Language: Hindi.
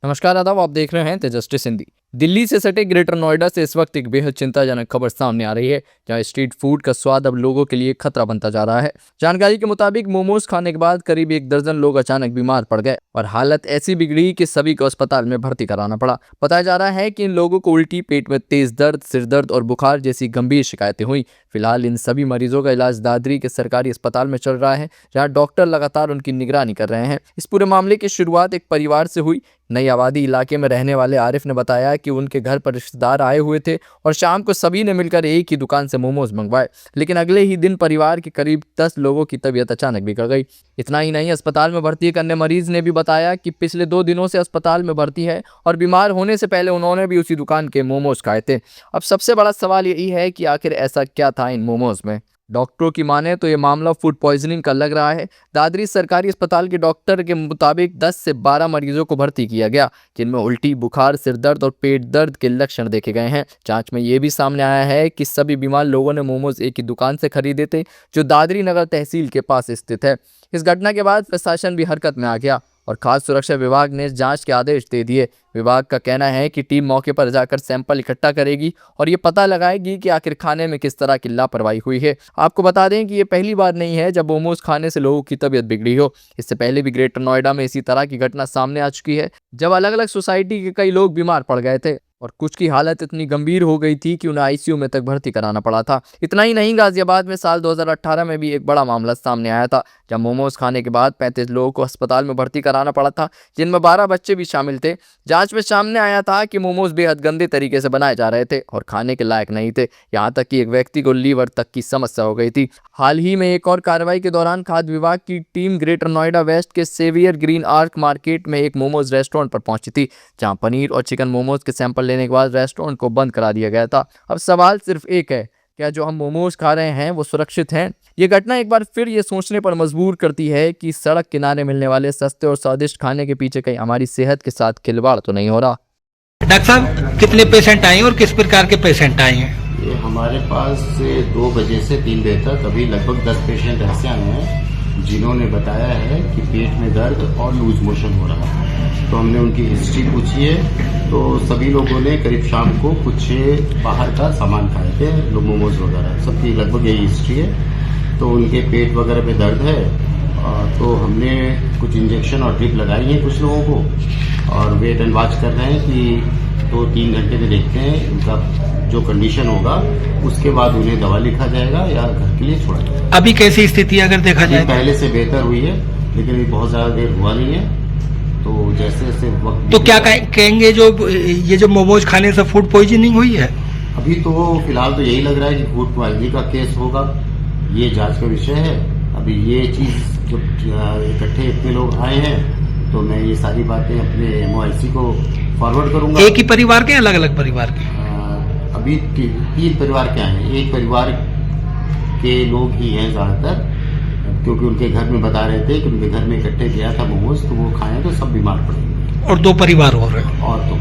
नमस्कार आदाब, आप देख रहे हैं तेजस्वी हिंदी। दिल्ली से सटे ग्रेटर नोएडा से इस वक्त एक बेहद चिंताजनक खबर सामने आ रही है, जहां स्ट्रीट फूड का स्वाद अब लोगों के लिए खतरा बनता जा रहा है। जानकारी के मुताबिक मोमोज खाने के बाद करीब 1 दर्जन लोग अचानक बीमार पड़ गए और हालत ऐसी बिगड़ी कि सभी को अस्पताल में भर्ती कराना पड़ा। बताया जा रहा है कि इन लोगों को उल्टी, पेट में तेज दर्द, सिर दर्द और बुखार जैसी गंभीर शिकायतें हुई। फिलहाल इन सभी मरीजों का इलाज दादरी के सरकारी अस्पताल में चल रहा है, जहां डॉक्टर लगातार उनकी निगरानी कर रहे हैं। इस पूरे मामले की शुरुआत एक परिवार से हुई। नई आबादी इलाके में रहने वाले आरिफ ने बताया कि उनके घर पर रिश्तेदार आए हुए थे और शाम को सभी ने मिलकर एक ही दुकान से मोमोज मंगवाए, लेकिन अगले ही दिन परिवार के करीब 10 लोगों की तबीयत अचानक बिगड़ गई। इतना ही नहीं, अस्पताल में भर्ती करने मरीज ने भी बताया कि पिछले 2 दिनों से अस्पताल में भर्ती है और बीमार होने से पहले उन्होंने भी उसी दुकान के मोमोज खाए थे। अब सबसे बड़ा सवाल यही है कि आखिर ऐसा क्या था इन मोमोज में। डॉक्टरों की माने तो ये मामला फूड पॉइजनिंग का लग रहा है। दादरी सरकारी अस्पताल के डॉक्टर के मुताबिक 10 से 12 मरीजों को भर्ती किया गया, जिनमें उल्टी, बुखार, सिर दर्द और पेट दर्द के लक्षण देखे गए हैं। जांच में ये भी सामने आया है कि सभी बीमार लोगों ने मोमोज एक ही दुकान से खरीदे थे, जो दादरी नगर तहसील के पास स्थित है। इस घटना के बाद प्रशासन भी हरकत में आ गया और खाद्य सुरक्षा विभाग ने जांच के आदेश दे दिए। विभाग का कहना है कि टीम मौके पर जाकर सैंपल इकट्ठा करेगी और ये पता लगाएगी कि आखिर खाने में किस तरह की लापरवाही हुई है। आपको बता दें कि ये पहली बार नहीं है जब मोमोज खाने से लोगों की तबीयत बिगड़ी हो। इससे पहले भी ग्रेटर नोएडा में इसी तरह की घटना सामने आ चुकी है, जब अलग अलग सोसाइटी के कई लोग बीमार पड़ गए थे और कुछ की हालत इतनी गंभीर हो गई थी कि उन्हें आईसीयू में तक भर्ती कराना पड़ा था। इतना ही नहीं, गाजियाबाद में साल 2018 में भी एक बड़ा मामला सामने आया था, जब मोमोज खाने के बाद 35 लोगों को अस्पताल में भर्ती कराना पड़ा था, जिनमें 12 बच्चे भी शामिल थे। जांच में सामने आया था कि मोमोज बेहद गंदे तरीके से बनाए जा रहे थे और खाने के लायक नहीं थे। यहाँ तक कि एक व्यक्ति को लीवर तक की समस्या हो गई थी। हाल ही में एक और कार्रवाई के दौरान खाद्य विभाग की टीम ग्रेटर नोएडा वेस्ट के सेवियर ग्रीन आर्क मार्केट में एक मोमोज रेस्टोरेंट पर पहुंची थी, जहां पनीर और चिकन मोमोज के सैंपल लेने के बाद रेस्टोरेंट को बंद करा दिया गया था। अब सवाल सिर्फ एक है, क्या जो हम मोमोज खा रहे हैं वो सुरक्षित हैं? ये घटना एक बार फिर ये सोचने पर मजबूर करती है कि सड़क किनारे मिलने वाले सस्ते और स्वादिष्ट खाने के पीछे कहीं हमारी सेहत के साथ खिलवाड़ तो नहीं हो रहा। डॉक्टर साहब, कितने पेशेंट आए हैं और किस प्रकार के पेशेंट आए हैं? ये हमारे पास से 2 बजे से 3 बजे तक अभी लगभग 10 पेशेंट ऐसे आए हैं जिन्होंने बताया है कि पेट में दर्द और लूज मोशन हो रहा है। तो हमने उनकी हिस्ट्री पूछी है, तो सभी लोगों ने करीब शाम को कुछ बाहर का सामान खाए थे, मोमोज वगैरह, सबकी लगभग यही हिस्ट्री है। तो उनके पेट वगैरह में दर्द है, तो हमने कुछ इंजेक्शन और ड्रिप लगाई है कुछ लोगों को और वेट एंड वॉच कर रहे हैं कि 2-3 घंटे में देखते हैं उनका जो कंडीशन होगा, उसके बाद उन्हें दवा लिखा जाएगा या घर के लिए छोड़ा जाएगा। अभी कैसी स्थिति अगर देखा जाए? पहले से बेहतर हुई है, लेकिन अभी बहुत ज्यादा देर हुआ नहीं है। तो जैसे जैसे वक्त, तो क्या कहेंगे जो ये जो मोमोज खाने से फूड पॉइजनिंग हुई है? अभी तो फिलहाल तो यही लग रहा है कि फूड पॉइजनिंग का केस होगा, ये जांच का विषय है। अभी ये चीज जब इकट्ठे इतने लोग आए हैं, तो मैं ये सारी बातें अपने MOIC को फॉरवर्ड करूंगा। एक ही परिवार के, अलग अलग परिवार के? अभी 3 परिवार के आए हैं। एक परिवार के लोग ही हैं ज्यादातर, क्योंकि उनके घर में बता रहे थे कि उनके घर में इकट्ठे गया था मोमोज, तो वो खाएं तो सब बीमार पड़ेंगे। और 2 परिवार हो रहे हैं? और 2